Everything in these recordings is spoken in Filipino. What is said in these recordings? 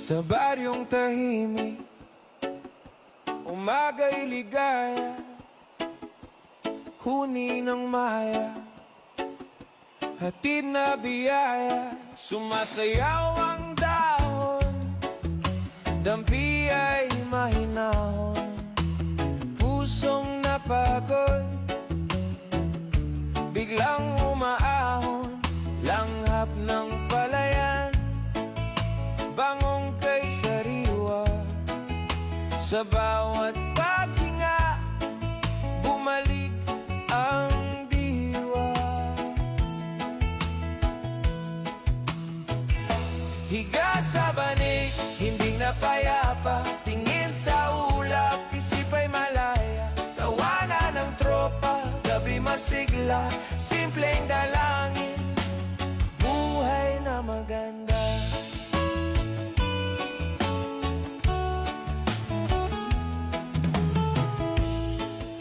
Sa baryong tahimik, umaga'y ligaya, huni ng maya, hatid na biyaya. Sumasayaw ang dahon, dampi ay mahinahon, pusong napagod, biglang umaahon, langhap ng palayan, bangong kay sariwa. Sa bawat paghinga, bumalik ang diwa. Higa sa banig, hindi na payapa, tingin sa ulap, isip ay malaya. Tawanan ng tropa, gabi masigla, simpleng dalangin, buhay na maganda.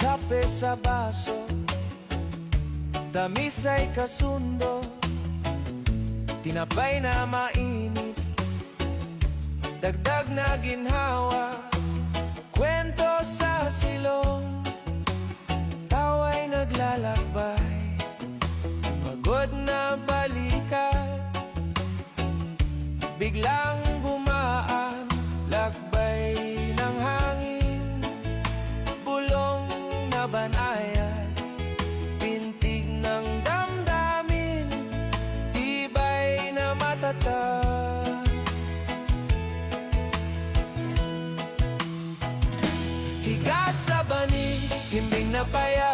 Kape sa baso, tamis ay kasundo, tinapay na mainit, dagdag na ginhawa, kwento sa silong, tawa'y naglalakbay, pagod na balikan, biglang gumaan, lakbay ng hangin, bulong na banayan, pintig ng damdamin, tibay na matatag. Higa sa banig, himbing na paya,